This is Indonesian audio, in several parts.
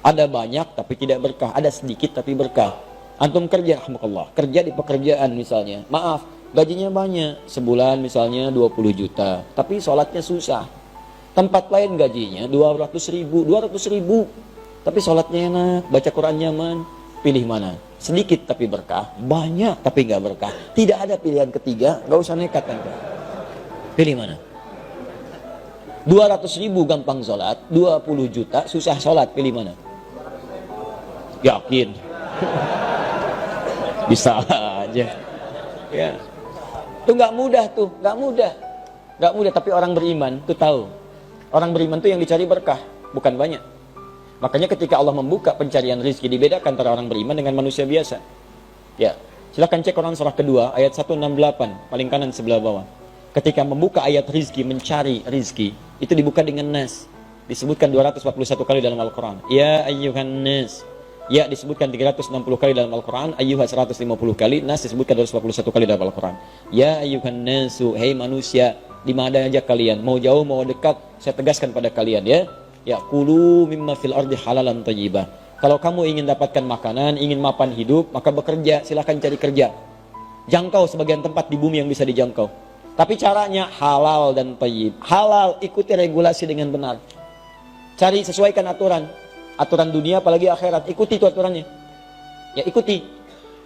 Ada banyak tapi tidak berkah, ada sedikit tapi berkah. Antum kerja, rahmatullah, kerja di pekerjaan misalnya, maaf, gajinya banyak, sebulan misalnya 20 juta, tapi sholatnya susah. Tempat lain gajinya 200 ribu, tapi sholatnya enak, baca Quran nyaman. Pilih mana? Sedikit tapi berkah, banyak tapi nggak berkah. Tidak ada pilihan ketiga, nggak usah nekat anda. Pilih mana? 200 ribu gampang sholat, 20 juta susah sholat, pilih mana? Yakin? Bisa aja. Ya. Itu nggak mudah tuh, nggak mudah. Nggak mudah, tapi orang beriman tuh tahu. Orang beriman tuh yang dicari berkah, bukan banyak. Makanya ketika Allah membuka pencarian rizki, dibedakan antara orang beriman dengan manusia biasa. Ya, silahkan cek Quran surah kedua ayat 168 paling kanan sebelah bawah. Ketika membuka ayat rizki, mencari rizki, itu dibuka dengan nas. Disebutkan 241 kali dalam Al-Quran. Ya ayyuhan nas. Ya disebutkan 360 kali dalam Al-Quran. Ayyuha 150 kali. Nas disebutkan 241 kali dalam Al-Quran. Ya ayyuhan nasu. Hei manusia, di mana aja kalian, mau jauh mau dekat, saya tegaskan pada kalian ya. Ya, kulu mimma fil ardi halalan thayyibah. Kalau kamu ingin dapatkan makanan, ingin mapan hidup, maka bekerja, silahkan cari kerja. Jangkau sebagian tempat di bumi yang bisa dijangkau. Tapi caranya halal dan thayyib. Halal, ikuti regulasi dengan benar. Cari, sesuaikan aturan. Aturan dunia apalagi akhirat, ikuti itu aturannya. Ya, ikuti.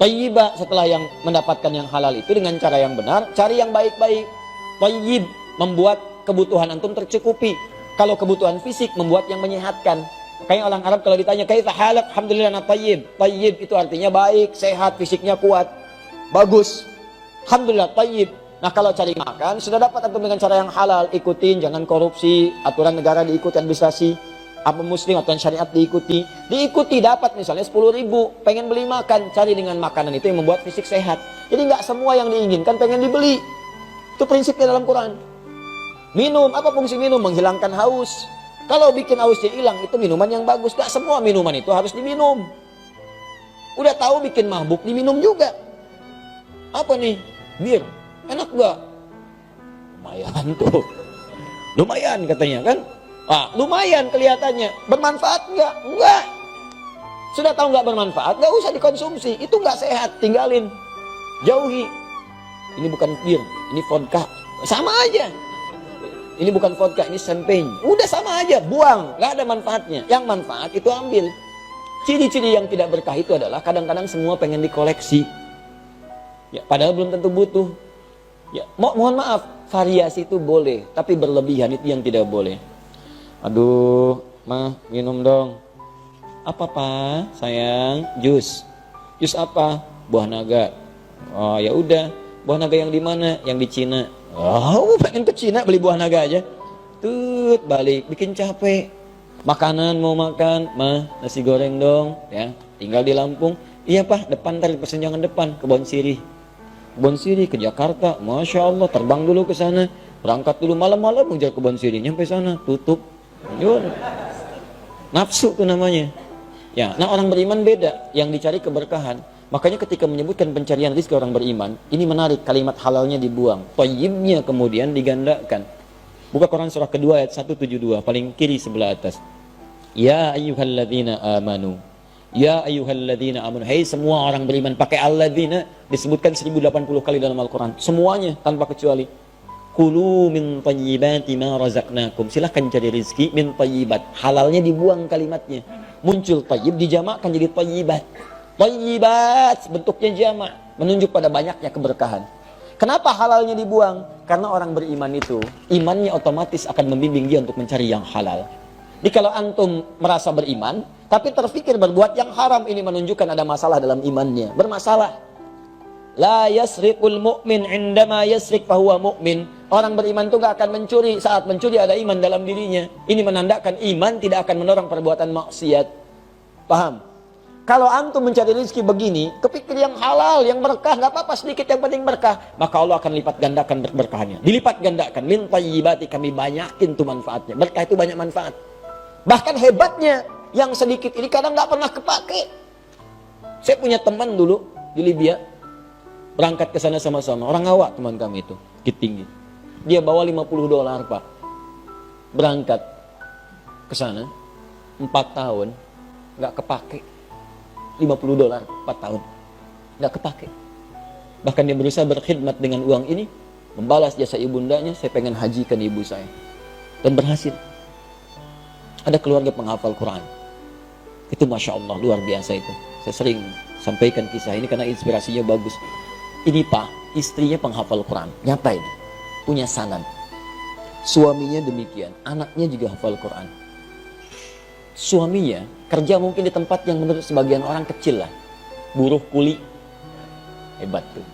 Thayyibah, setelah yang mendapatkan yang halal itu dengan cara yang benar, cari yang baik-baik. Thayyib, membuat kebutuhan antum tercukupi. Kalau kebutuhan fisik, membuat yang menyehatkan. Kayak orang Arab kalau ditanya, kaifa halak? Alhamdulillah na tayyib. Tayyib itu artinya baik, sehat, fisiknya kuat, bagus. Alhamdulillah tayyib. Nah kalau cari makan, sudah dapat antum dengan cara yang halal. Ikutin, jangan korupsi, aturan negara diikuti, administrasi apa muslim, aturan syariat diikuti. Diikuti, dapat misalnya 10 ribu, pengen beli makan, cari dengan makanan itu yang membuat fisik sehat. Jadi nggak semua yang diinginkan pengen dibeli. Itu prinsipnya dalam Quran. Minum, apa fungsi minum? Menghilangkan haus. Kalau bikin hausnya hilang, itu minuman yang bagus. Gak semua minuman itu harus diminum. Udah tahu bikin mabuk, diminum juga. Apa nih? Bir. Enak gak? Lumayan tuh. Lumayan katanya kan? Ah, lumayan kelihatannya. Bermanfaat gak? Enggak. Sudah tahu gak bermanfaat? Gak usah dikonsumsi. Itu gak sehat. Tinggalin. Jauhi. Ini bukan bir. Ini vodka. Sama aja. Ini bukan vodka, ini champagne. Udah sama aja, buang. Gak ada manfaatnya. Yang manfaat itu ambil. Ciri-ciri yang tidak berkah itu adalah kadang-kadang semua pengen dikoleksi. Ya, padahal belum tentu butuh. Ya, mohon maaf, variasi itu boleh, tapi berlebihan itu yang tidak boleh. Aduh, mah minum dong. Apa pak? Sayang, jus. Jus apa? Buah naga. Oh ya udah, buah naga yang di mana? Yang di Cina. Oh, pengen ke Cina beli buah naga aja. Tut, balik, bikin capek. Makanan mau makan, mah nasi goreng dong, ya. Tinggal di Lampung. Iya pak, depan ntar persenjangan depan, Kebon Sirih. Kebon Sirih ke Jakarta, masya Allah, terbang dulu ke sana, berangkat dulu malam-malam mengejar Kebon Sirih, nyampe sana tutup. Yun. Nafsu tuh namanya. Ya, nah orang beriman beda, yang dicari keberkahan. Makanya ketika menyebutkan pencarian rizki orang beriman, ini menarik, kalimat halalnya dibuang, thayyibnya kemudian digandakan. Buka Quran surah kedua ayat 172, paling kiri sebelah atas. Ya ayyuhalladzina amanu. Ya ayyuhalladzina amanu. Hei semua orang beriman, pakai alladzina disebutkan 1080 kali dalam Al-Quran. Semuanya tanpa kecuali. Kulu min thayyibati ma razaqnakum. Silahkan cari rizki min thayyibat. Halalnya dibuang kalimatnya. Muncul thayyib dijamakkan jadi thayyibat. Thayyibat bentuknya jamak, menunjuk pada banyaknya keberkahan. Kenapa halalnya dibuang? Karena orang beriman itu imannya otomatis akan membimbing dia untuk mencari yang halal. Jadi kalau antum merasa beriman tapi terfikir berbuat yang haram, ini menunjukkan ada masalah dalam imannya, bermasalah. La yasriqul mu'min indama yasriq fahuwa mu'min. Orang beriman itu gak akan mencuri, saat mencuri ada iman dalam dirinya. Ini menandakan iman tidak akan mendorong perbuatan maksiat. Paham? Kalau antum mencari rezeki begini, kepikir yang halal, yang berkah, nggak apa-apa sedikit yang penting berkah, maka Allah akan lipat gandakan berkahnya. Dilipat gandakan, min thayyibati, kami banyakin tuh manfaatnya. Berkah itu banyak manfaat. Bahkan hebatnya, yang sedikit ini kadang nggak pernah kepake. Saya punya teman dulu di Libya, berangkat ke sana sama-sama, orang awak teman kami itu, tinggi. Dia bawa $50 pak, berangkat ke sana, 4 tahun. nggak kepake. $50 4 tahun. Nggak kepake. Bahkan dia berusaha berkhidmat dengan uang ini, membalas jasa ibundanya, saya pengen hajikan ibu saya. Dan berhasil. Ada keluarga penghafal Quran. Itu Masya Allah, luar biasa itu. Saya sering sampaikan kisah ini karena inspirasinya bagus. Ini Pak, istrinya penghafal Quran. Nyata ini. Punya sanad. Suaminya demikian. Anaknya juga hafal Quran. Suaminya kerja mungkin di tempat yang menurut sebagian orang kecil lah. Buruh kuli. Hebat tuh.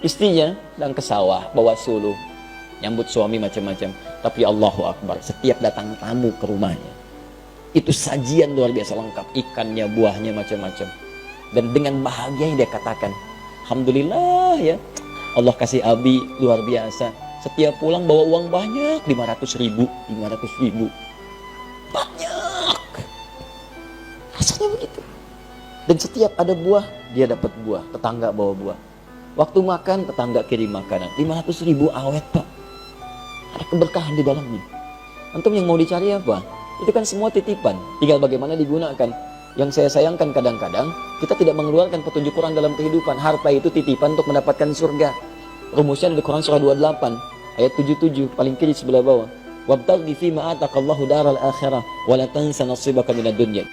Istrinya sedang ke sawah, bawa suluh. Nyambut suami macam-macam. Tapi Allahu Akbar, setiap datang tamu ke rumahnya, itu sajian luar biasa lengkap. Ikannya, buahnya, macam-macam. Dan dengan bahagia yang dia katakan, Alhamdulillah ya, Allah kasih Abi luar biasa. Setiap pulang bawa uang banyak, 500.000. Banyak. Rasanya begitu. Dan setiap ada buah, dia dapat buah. Tetangga bawa buah. Waktu makan, tetangga kirim makanan. 500.000 awet Pak. Ada keberkahan di dalamnya. Antum yang mau dicari apa? Itu kan semua titipan, tinggal bagaimana digunakan. Yang saya sayangkan kadang-kadang, kita tidak mengeluarkan petunjuk Quran dalam kehidupan. Harta itu titipan untuk mendapatkan surga. Rumusnya di Quran surah 28, ayat 77, paling kiri sebelah bawah. Wabtaghi fima ataqallahu daral akhirah, wa la tansa nasibaka minad dunya.